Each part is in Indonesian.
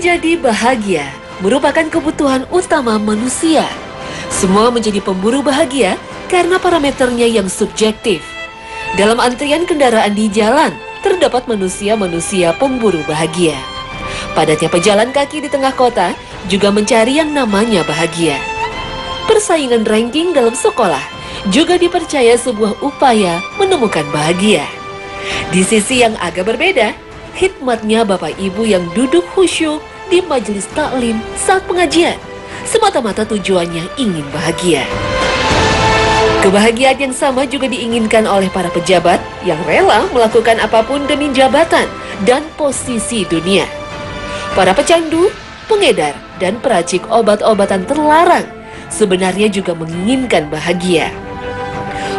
Menjadi bahagia merupakan kebutuhan utama manusia. Semua menjadi pemburu bahagia karena parameternya yang subjektif. Dalam antrian kendaraan di jalan, terdapat manusia-manusia pemburu bahagia. Padatnya pejalan kaki di tengah kota juga mencari yang namanya bahagia. Persaingan ranking dalam sekolah juga dipercaya sebuah upaya menemukan bahagia. Di sisi yang agak berbeda, hikmatnya Bapak Ibu yang duduk khusyuk di majelis taklim saat pengajian, semata-mata tujuannya ingin bahagia. Kebahagiaan yang sama juga diinginkan oleh para pejabat yang rela melakukan apapun demi jabatan dan posisi dunia. Para pecandu, pengedar, dan peracik obat-obatan terlarang sebenarnya juga menginginkan bahagia.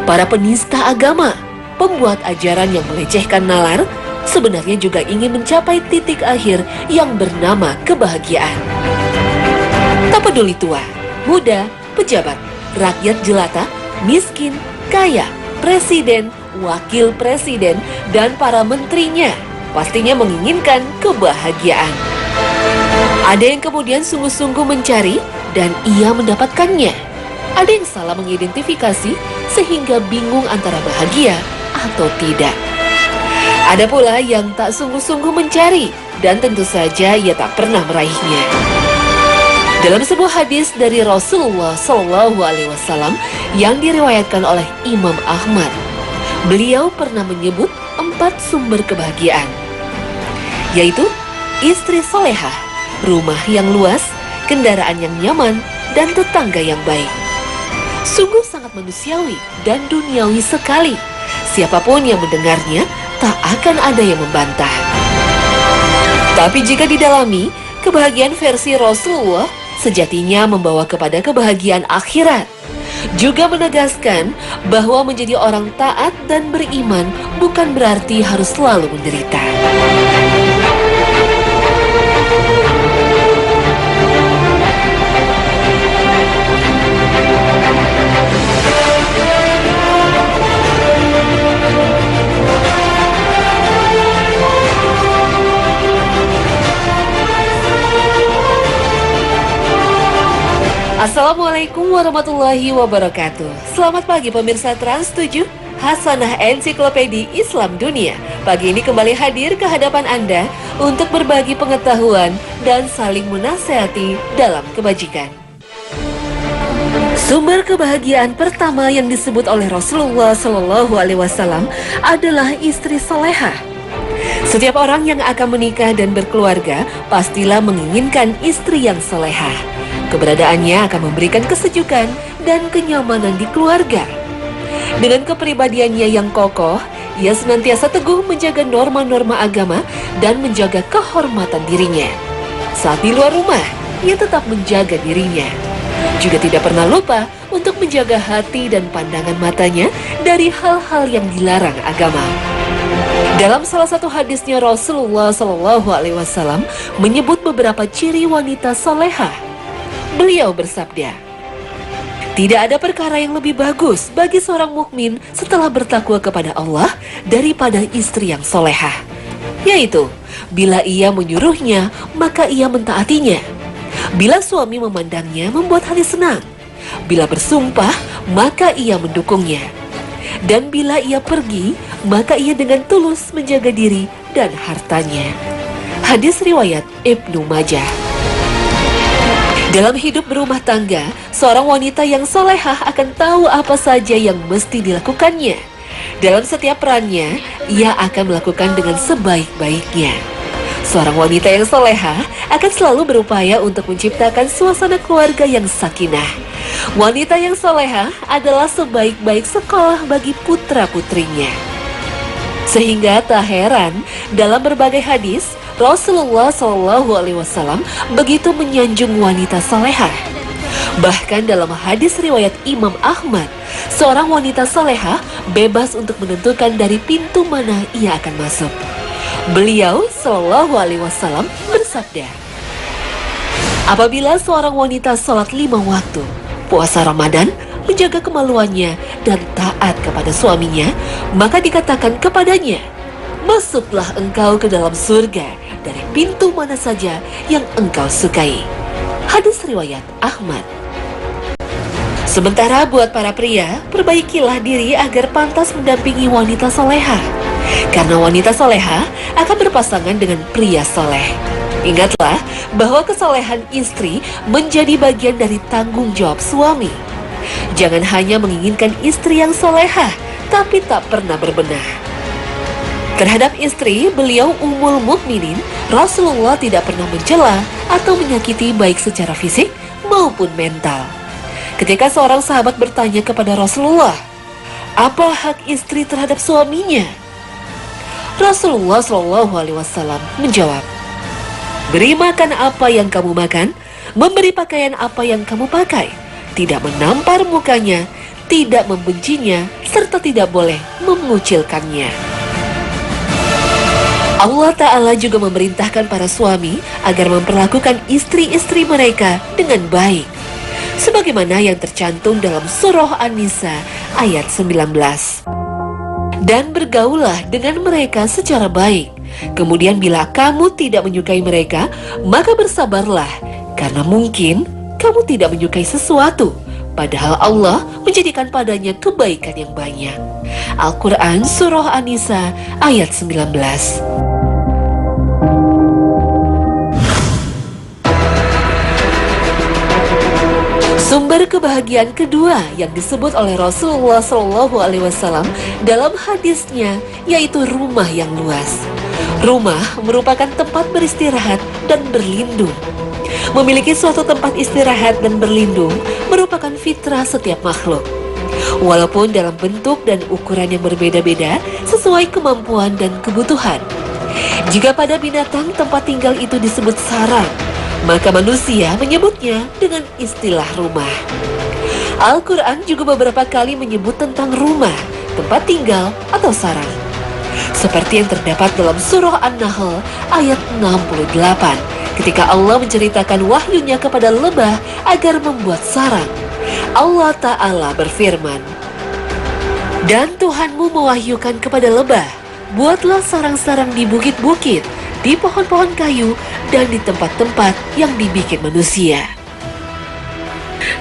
Para penista agama, pembuat ajaran yang melecehkan nalar, sebenarnya juga ingin mencapai titik akhir yang bernama kebahagiaan. Tak peduli tua, muda, pejabat, rakyat jelata, miskin, kaya, presiden, wakil presiden, dan para menterinya pastinya menginginkan kebahagiaan. Ada yang kemudian sungguh-sungguh mencari dan ia mendapatkannya. Ada yang salah mengidentifikasi sehingga bingung antara bahagia atau tidak. Ada pula yang tak sungguh-sungguh mencari dan tentu saja ia tak pernah meraihnya. Dalam sebuah hadis dari Rasulullah SAW yang diriwayatkan oleh Imam Ahmad, beliau pernah menyebut 4 sumber kebahagiaan, yaitu istri solehah, rumah yang luas, kendaraan yang nyaman, dan tetangga yang baik. Sungguh sangat manusiawi dan duniawi sekali. Siapapun yang mendengarnya tak akan ada yang membantah. Tapi jika didalami, kebahagiaan versi Rasulullah sejatinya membawa kepada kebahagiaan akhirat. Juga menegaskan bahwa menjadi orang taat dan beriman bukan berarti harus selalu menderita. Assalamualaikum warahmatullahi wabarakatuh. Selamat pagi pemirsa Trans 7, Hasanah Ensiklopedi Islam Dunia. Pagi ini kembali hadir ke hadapan Anda untuk berbagi pengetahuan dan saling menasehati dalam kebajikan. Sumber kebahagiaan pertama yang disebut oleh Rasulullah SAW adalah istri solehah. Setiap orang yang akan menikah dan berkeluarga pastilah menginginkan istri yang solehah. Keberadaannya akan memberikan kesejukan dan kenyamanan di keluarga. Dengan kepribadiannya yang kokoh, ia senantiasa teguh menjaga norma-norma agama dan menjaga kehormatan dirinya. Saat di luar rumah, ia tetap menjaga dirinya. Juga tidak pernah lupa untuk menjaga hati dan pandangan matanya dari hal-hal yang dilarang agama. Dalam salah satu hadisnya, Rasulullah SAW menyebut beberapa ciri wanita solehah. Beliau bersabda, "Tidak ada perkara yang lebih bagus bagi seorang mukmin setelah bertakwa kepada Allah daripada istri yang solehah, yaitu bila ia menyuruhnya maka ia mentaatinya, bila suami memandangnya membuat hati senang, bila bersumpah maka ia mendukungnya, dan bila ia pergi maka ia dengan tulus menjaga diri dan hartanya." Hadis riwayat Ibnu Majah. Dalam hidup berumah tangga, seorang wanita yang solehah akan tahu apa saja yang mesti dilakukannya. Dalam setiap perannya, ia akan melakukan dengan sebaik-baiknya. Seorang wanita yang solehah akan selalu berupaya untuk menciptakan suasana keluarga yang sakinah. Wanita yang solehah adalah sebaik-baik sekolah bagi putra-putrinya. Sehingga tak heran dalam berbagai hadis, Rasulullah SAW begitu menyanjung wanita solehah. Bahkan dalam hadis riwayat Imam Ahmad, seorang wanita solehah bebas untuk menentukan dari pintu mana ia akan masuk. Beliau SAW bersabda, "Apabila seorang wanita sholat 5 waktu, puasa Ramadan, menjaga kemaluannya dan taat kepada suaminya, maka dikatakan kepadanya, masuklah engkau ke dalam surga dari pintu mana saja yang engkau sukai. Hadis riwayat Ahmad. Sementara buat para pria, perbaikilah diri agar pantas mendampingi wanita solehah. Karena wanita solehah akan berpasangan dengan pria soleh. Ingatlah bahwa kesolehan istri menjadi bagian dari tanggung jawab suami. Jangan hanya menginginkan istri yang solehah, tapi tak pernah berbenah. Terhadap istri, beliau Ummul Mukminin, Rasulullah tidak pernah mencela atau menyakiti baik secara fisik maupun mental. Ketika seorang sahabat bertanya kepada Rasulullah, apa hak istri terhadap suaminya? Rasulullah SAW menjawab, beri makan apa yang kamu makan, memberi pakaian apa yang kamu pakai, tidak menampar mukanya, tidak membencinya, serta tidak boleh mengucilkannya. Allah Ta'ala juga memerintahkan para suami agar memperlakukan istri-istri mereka dengan baik, sebagaimana yang tercantum dalam surah An-Nisa ayat 19. Dan bergaulah dengan mereka secara baik. Kemudian bila kamu tidak menyukai mereka, maka bersabarlah, karena mungkin kamu tidak menyukai sesuatu, padahal Allah menjadikan padanya kebaikan yang banyak. Al-Quran Surah An-Nisa ayat 19. Sumber kebahagiaan kedua yang disebut oleh Rasulullah SAW dalam hadisnya yaitu rumah yang luas. Rumah merupakan tempat beristirahat dan berlindung. Memiliki suatu tempat istirahat dan berlindung merupakan fitrah setiap makhluk. Walaupun dalam bentuk dan ukuran yang berbeda-beda sesuai kemampuan dan kebutuhan. Jika pada binatang tempat tinggal itu disebut sarang, maka manusia menyebutnya dengan istilah rumah. Al-Quran juga beberapa kali menyebut tentang rumah, tempat tinggal atau sarang. Seperti yang terdapat dalam surah An-Nahl ayat 68, ketika Allah menceritakan wahyunya kepada lebah agar membuat sarang. Allah Ta'ala berfirman, dan Tuhanmu mewahyukan kepada lebah, buatlah sarang-sarang di bukit-bukit, di pohon-pohon kayu, dan di tempat-tempat yang dibikin manusia.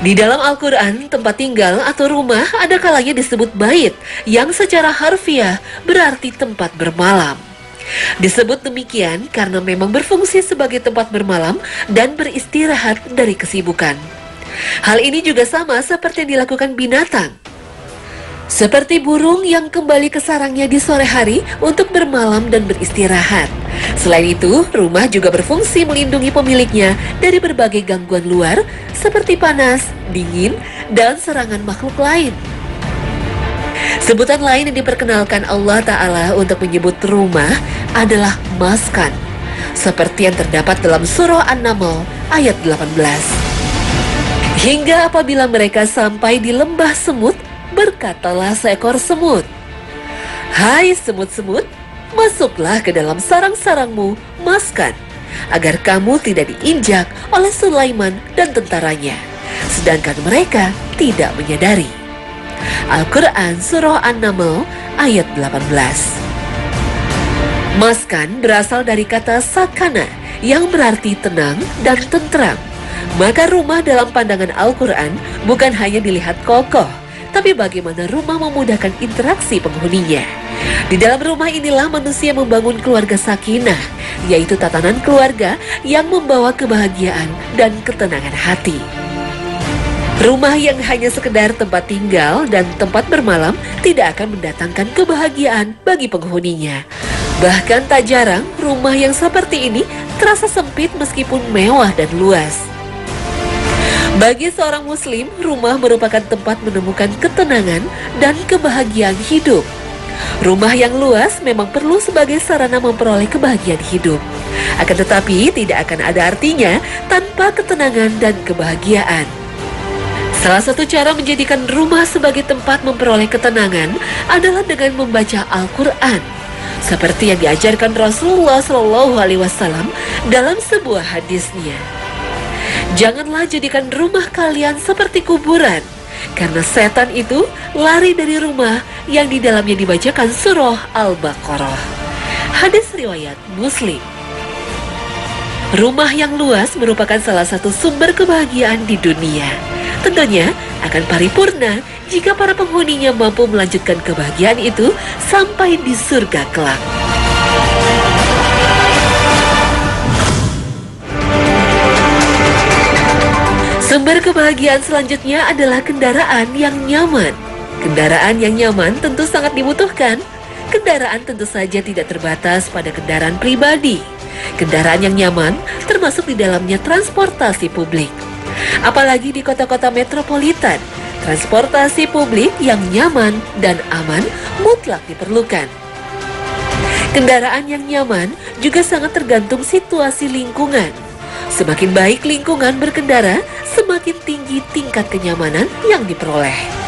Di dalam Al-Quran, tempat tinggal atau rumah ada kalanya disebut bait, yang secara harfiah berarti tempat bermalam. Disebut demikian karena memang berfungsi sebagai tempat bermalam dan beristirahat dari kesibukan. Hal ini juga sama seperti yang dilakukan binatang. Seperti burung yang kembali ke sarangnya di sore hari untuk bermalam dan beristirahat. Selain itu, rumah juga berfungsi melindungi pemiliknya dari berbagai gangguan luar seperti panas, dingin, dan serangan makhluk lain. Sebutan lain yang diperkenalkan Allah Ta'ala untuk menyebut rumah adalah maskan, seperti yang terdapat dalam surah An-Naml ayat 18. Hingga apabila mereka sampai di lembah semut, berkatalah seekor semut, hai semut-semut, masuklah ke dalam sarang-sarangmu, maskan, agar kamu tidak diinjak oleh Sulaiman dan tentaranya, sedangkan mereka tidak menyadari. Al-Quran Surah An-Naml ayat 18. Maskan berasal dari kata sakana yang berarti tenang dan tentram. Maka rumah dalam pandangan Al-Quran bukan hanya dilihat kokoh, tapi bagaimana rumah memudahkan interaksi penghuninya. Di dalam rumah inilah manusia membangun keluarga sakinah, yaitu tatanan keluarga yang membawa kebahagiaan dan ketenangan hati. Rumah yang hanya sekedar tempat tinggal dan tempat bermalam tidak akan mendatangkan kebahagiaan bagi penghuninya. Bahkan tak jarang rumah yang seperti ini terasa sempit meskipun mewah dan luas. Bagi seorang muslim, rumah merupakan tempat menemukan ketenangan dan kebahagiaan hidup. Rumah yang luas memang perlu sebagai sarana memperoleh kebahagiaan hidup. Akan tetapi tidak akan ada artinya tanpa ketenangan dan kebahagiaan. Salah satu cara menjadikan rumah sebagai tempat memperoleh ketenangan adalah dengan membaca Al-Quran, seperti yang diajarkan Rasulullah SAW dalam sebuah hadisnya. Janganlah jadikan rumah kalian seperti kuburan, karena setan itu lari dari rumah yang di dalamnya dibacakan surah Al-Baqarah. Hadis riwayat Muslim. Rumah yang luas merupakan salah satu sumber kebahagiaan di dunia. Tentunya akan paripurna jika para penghuninya mampu melanjutkan kebahagiaan itu sampai di surga kelak. Sumber kebahagiaan selanjutnya adalah kendaraan yang nyaman. Kendaraan yang nyaman tentu sangat dibutuhkan. Kendaraan tentu saja tidak terbatas pada kendaraan pribadi. Kendaraan yang nyaman termasuk di dalamnya transportasi publik. Apalagi di kota-kota metropolitan, transportasi publik yang nyaman dan aman mutlak diperlukan. Kendaraan yang nyaman juga sangat tergantung situasi lingkungan. Semakin baik lingkungan berkendara, semakin tinggi tingkat kenyamanan yang diperoleh.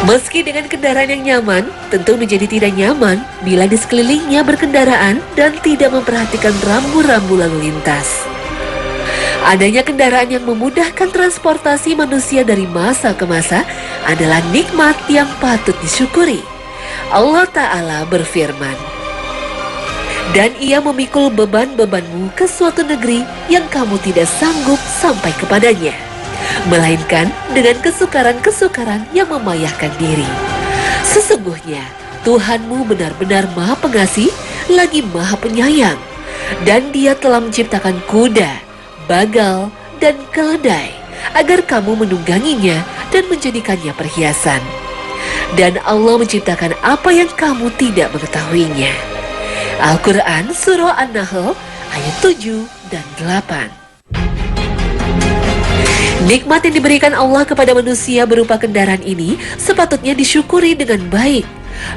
Meski dengan kendaraan yang nyaman, tentu menjadi tidak nyaman bila di sekelilingnya berkendaraan dan tidak memperhatikan rambu-rambu lalu lintas. Adanya kendaraan yang memudahkan transportasi manusia dari masa ke masa adalah nikmat yang patut disyukuri. Allah Ta'ala berfirman, "Dan ia memikul beban-bebanmu ke suatu negeri yang kamu tidak sanggup sampai kepadanya, melainkan dengan kesukaran-kesukaran yang memayahkan diri. Sesungguhnya Tuhanmu benar-benar Maha Pengasih lagi Maha Penyayang, dan Dia telah menciptakan kuda, bagal, dan keledai agar kamu menungganginya dan menjadikannya perhiasan. Dan Allah menciptakan apa yang kamu tidak mengetahuinya." Al-Quran Surah An-Nahl ayat 7 dan 8. Nikmat yang diberikan Allah kepada manusia berupa kendaraan ini sepatutnya disyukuri dengan baik.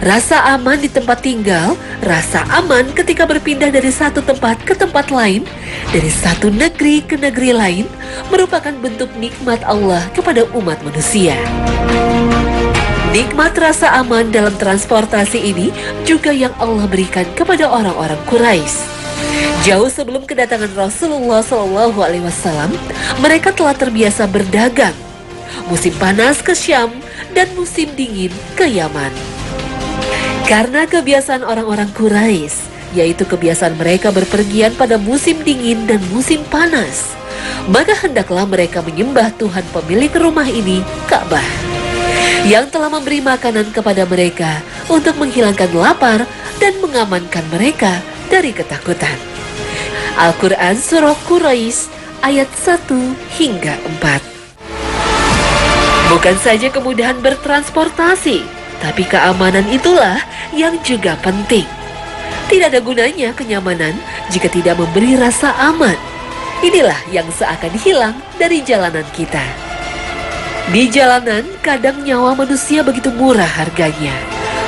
Rasa aman di tempat tinggal, rasa aman ketika berpindah dari satu tempat ke tempat lain, dari satu negeri ke negeri lain, merupakan bentuk nikmat Allah kepada umat manusia. Nikmat rasa aman dalam transportasi ini juga yang Allah berikan kepada orang-orang Quraisy. Jauh sebelum kedatangan Rasulullah SAW, mereka telah terbiasa berdagang. Musim panas ke Syam dan musim dingin ke Yaman. Karena kebiasaan orang-orang Quraisy, yaitu kebiasaan mereka berpergian pada musim dingin dan musim panas, maka hendaklah mereka menyembah Tuhan pemilik rumah ini, Ka'bah, yang telah memberi makanan kepada mereka untuk menghilangkan lapar dan mengamankan mereka dari ketakutan. Al-Quran Surah Quraisy ayat 1 hingga 4. Bukan saja kemudahan bertransportasi, tapi keamanan itulah yang juga penting. Tidak ada gunanya kenyamanan jika tidak memberi rasa aman. Inilah yang seakan hilang dari jalanan kita. Di jalanan, kadang nyawa manusia begitu murah harganya.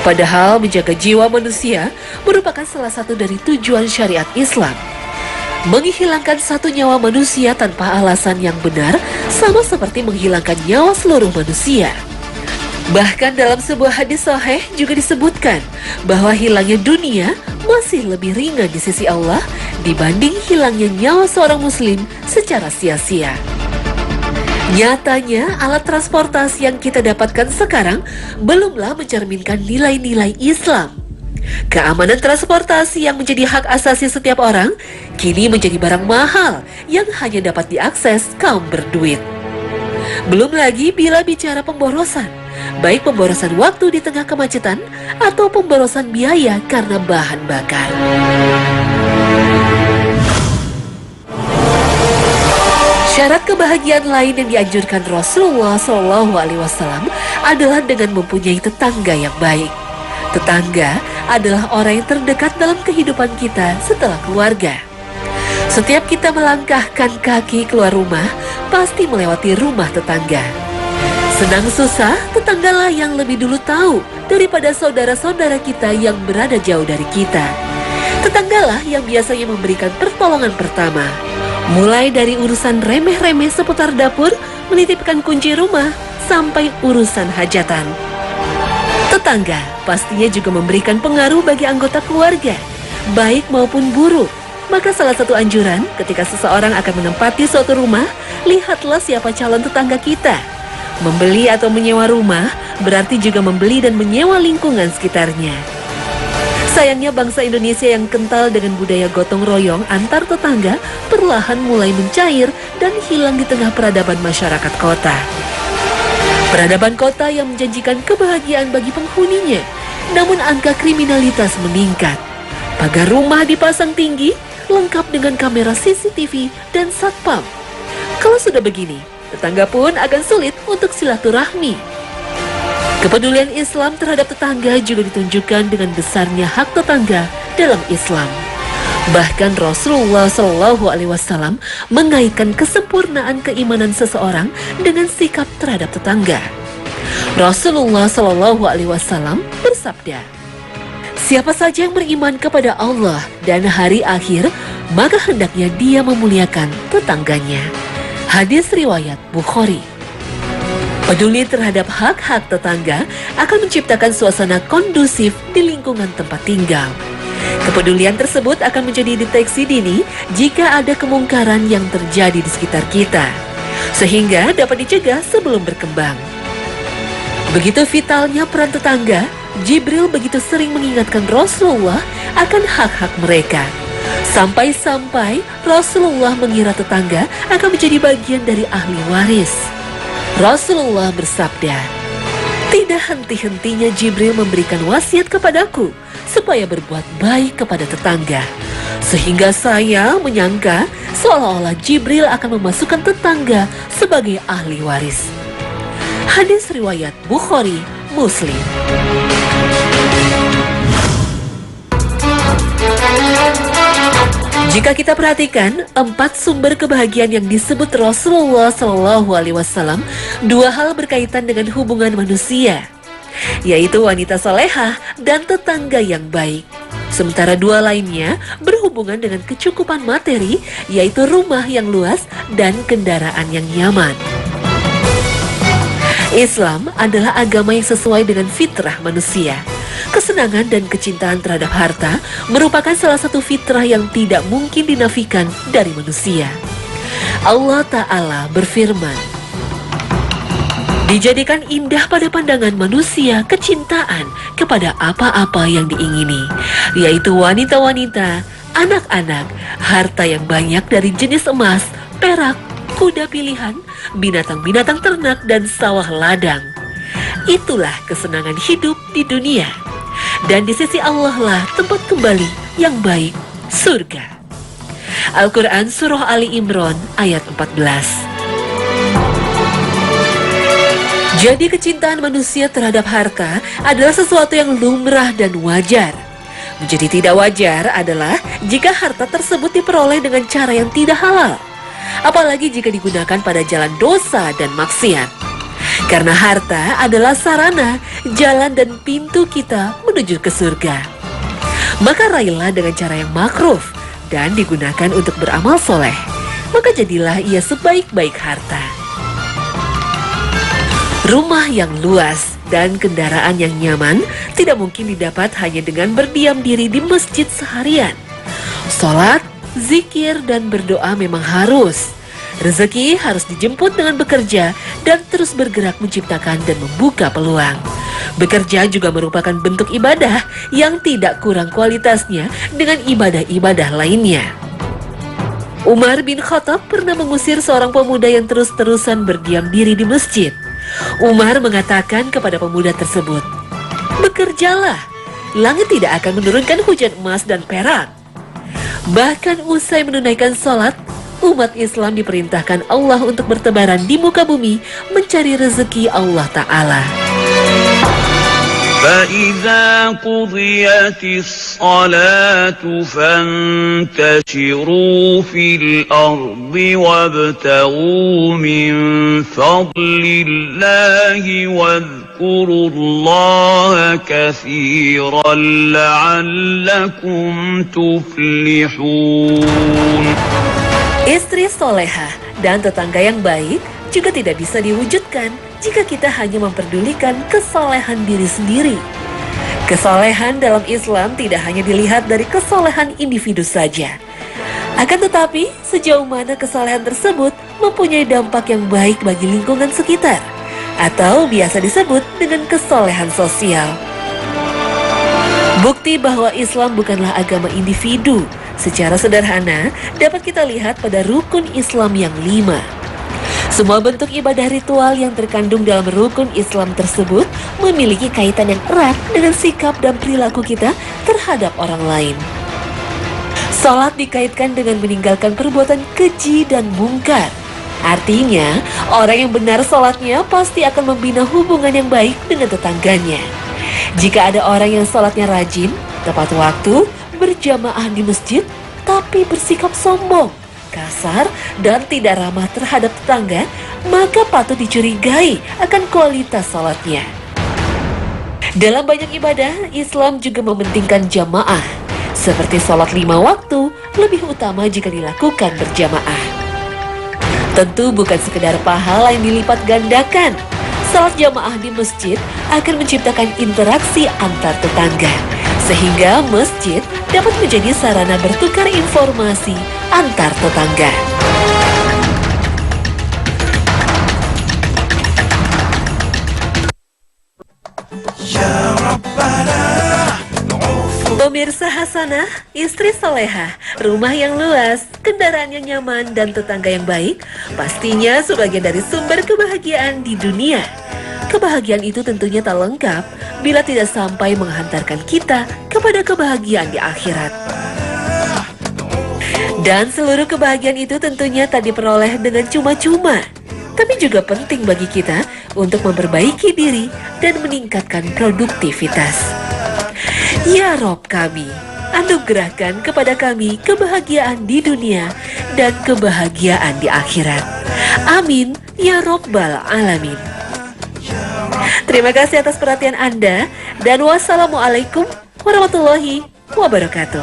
Padahal menjaga jiwa manusia merupakan salah satu dari tujuan syariat Islam. Menghilangkan satu nyawa manusia tanpa alasan yang benar sama seperti menghilangkan nyawa seluruh manusia. Bahkan dalam sebuah hadis sahih juga disebutkan bahwa hilangnya dunia masih lebih ringan di sisi Allah dibanding hilangnya nyawa seorang muslim secara sia-sia. Nyatanya, alat transportasi yang kita dapatkan sekarang belumlah mencerminkan nilai-nilai Islam. Keamanan transportasi yang menjadi hak asasi setiap orang kini menjadi barang mahal yang hanya dapat diakses kaum berduit. Belum lagi bila bicara pemborosan, baik pemborosan waktu di tengah kemacetan atau pemborosan biaya karena bahan bakar. Syarat kebahagiaan lain yang dianjurkan Rasulullah SAW adalah dengan mempunyai tetangga yang baik. Tetangga adalah orang yang terdekat dalam kehidupan kita setelah keluarga. Setiap kita melangkahkan kaki keluar rumah, pasti melewati rumah tetangga. Senang susah, tetanggalah yang lebih dulu tahu daripada saudara-saudara kita yang berada jauh dari kita. Tetanggalah yang biasanya memberikan pertolongan pertama. Mulai dari urusan remeh-remeh seputar dapur, menitipkan kunci rumah, sampai urusan hajatan. Tetangga pastinya juga memberikan pengaruh bagi anggota keluarga, baik maupun buruk. Maka salah satu anjuran ketika seseorang akan menempati suatu rumah, lihatlah siapa calon tetangga kita. Membeli atau menyewa rumah berarti juga membeli dan menyewa lingkungan sekitarnya. Sayangnya bangsa Indonesia yang kental dengan budaya gotong royong antar tetangga perlahan mulai mencair dan hilang di tengah peradaban masyarakat kota. Peradaban kota yang menjanjikan kebahagiaan bagi penghuninya, namun angka kriminalitas meningkat. Pagar rumah dipasang tinggi, lengkap dengan kamera CCTV dan satpam. Kalau sudah begini, tetangga pun akan sulit untuk silaturahmi. Kepedulian Islam terhadap tetangga juga ditunjukkan dengan besarnya hak tetangga dalam Islam. Bahkan Rasulullah Shallallahu Alaihi Wasallam mengaitkan kesempurnaan keimanan seseorang dengan sikap terhadap tetangga. Rasulullah Shallallahu Alaihi Wasallam bersabda, "Siapa saja yang beriman kepada Allah dan hari akhir, maka hendaknya dia memuliakan tetangganya." Hadis riwayat Bukhari. Peduli terhadap hak-hak tetangga akan menciptakan suasana kondusif di lingkungan tempat tinggal. Kepedulian tersebut akan menjadi deteksi dini jika ada kemungkaran yang terjadi di sekitar kita, sehingga dapat dicegah sebelum berkembang. Begitu vitalnya peran tetangga, Jibril begitu sering mengingatkan Rasulullah akan hak-hak mereka. Sampai-sampai Rasulullah mengira tetangga akan menjadi bagian dari ahli waris. Rasulullah bersabda, "Tidak henti-hentinya Jibril memberikan wasiat kepadaku supaya berbuat baik kepada tetangga, sehingga saya menyangka seolah-olah Jibril akan memasukkan tetangga sebagai ahli waris." Hadis riwayat Bukhari, Muslim. Jika kita perhatikan 4 sumber kebahagiaan yang disebut Rasulullah Shallallahu Alaihi Wasallam, 2 hal berkaitan dengan hubungan manusia, yaitu wanita solehah dan tetangga yang baik. Sementara 2 lainnya berhubungan dengan kecukupan materi, yaitu rumah yang luas dan kendaraan yang nyaman. Islam adalah agama yang sesuai dengan fitrah manusia. Kesenangan dan kecintaan terhadap harta merupakan salah satu fitrah yang tidak mungkin dinafikan dari manusia. Allah Ta'ala berfirman, "Dijadikan indah pada pandangan manusia kecintaan kepada apa-apa yang diingini, yaitu wanita-wanita, anak-anak, harta yang banyak dari jenis emas, perak, kuda pilihan, binatang-binatang ternak, dan sawah ladang. Itulah kesenangan hidup di dunia. Dan di sisi Allah lah tempat kembali yang baik, surga." Al-Quran Surah Ali Imran ayat 14. Jadi kecintaan manusia terhadap harta adalah sesuatu yang lumrah dan wajar. Menjadi tidak wajar adalah jika harta tersebut diperoleh dengan cara yang tidak halal, apalagi jika digunakan pada jalan dosa dan maksiat. Karena harta adalah sarana, jalan dan pintu kita menuju ke surga. Maka raihlah dengan cara yang makruf dan digunakan untuk beramal soleh. Maka jadilah ia sebaik-baik harta. Rumah yang luas dan kendaraan yang nyaman tidak mungkin didapat hanya dengan berdiam diri di masjid seharian. Sholat, zikir, dan berdoa memang harus. Rezeki harus dijemput dengan bekerja dan terus bergerak menciptakan dan membuka peluang. Bekerja juga merupakan bentuk ibadah yang tidak kurang kualitasnya dengan ibadah-ibadah lainnya. Umar bin Khattab pernah mengusir seorang pemuda yang terus-terusan berdiam diri di masjid. Umar mengatakan kepada pemuda tersebut, "Bekerjalah, langit tidak akan menurunkan hujan emas dan perak." Bahkan usai menunaikan sholat, umat Islam diperintahkan Allah untuk bertebaran di muka bumi mencari rezeki Allah Ta'ala. فَإِذَا قُضِيَتِ الصَّلَاةُ فَانتَشِرُوا فِي الْأَرْضِ وَابْتَغُوا مِنْ فَضْلِ اللَّهِ وَاذْكُرُوا اللَّهَ كَثِيرًا لَعَلَّكُمْ تُفْلِحُونَ. Istri solehah dan tetangga yang baik juga tidak bisa diwujudkan jika kita hanya memperdulikan kesolehan diri sendiri. Kesolehan dalam Islam tidak hanya dilihat dari kesolehan individu saja. Akan tetapi, sejauh mana kesolehan tersebut mempunyai dampak yang baik bagi lingkungan sekitar, atau biasa disebut dengan kesolehan sosial. Bukti bahwa Islam bukanlah agama individu secara sederhana dapat kita lihat pada rukun Islam yang 5. Semua bentuk ibadah ritual yang terkandung dalam rukun Islam tersebut memiliki kaitan yang erat dengan sikap dan perilaku kita terhadap orang lain. Salat dikaitkan dengan meninggalkan perbuatan keji dan mungkar. Artinya, orang yang benar salatnya pasti akan membina hubungan yang baik dengan tetangganya. Jika ada orang yang salatnya rajin, tepat waktu, berjamaah di masjid, tapi bersikap sombong, kasar, dan tidak ramah terhadap tetangga, maka patut dicurigai akan kualitas salatnya. Dalam banyak ibadah, Islam juga mementingkan jamaah. Seperti salat 5 waktu, lebih utama jika dilakukan berjamaah. Tentu bukan sekedar pahala yang dilipat gandakan. Salat jamaah di masjid akan menciptakan interaksi antar tetangga, sehingga masjid dapat menjadi sarana bertukar informasi antar tetangga. Pemirsa Hasanah, istri solehah, rumah yang luas, kendaraan yang nyaman, dan tetangga yang baik, pastinya sebagian dari sumber kebahagiaan di dunia. Kebahagiaan itu tentunya tak lengkap bila tidak sampai menghantarkan kita kepada kebahagiaan di akhirat. Dan seluruh kebahagiaan itu tentunya tak diperoleh dengan cuma-cuma, tapi juga penting bagi kita untuk memperbaiki diri dan meningkatkan produktivitas. Ya Rob kami, anugerahkan kepada kami kebahagiaan di dunia dan kebahagiaan di akhirat. Amin, ya Rabbal Alamin. Terima kasih atas perhatian Anda, dan wassalamualaikum warahmatullahi wabarakatuh.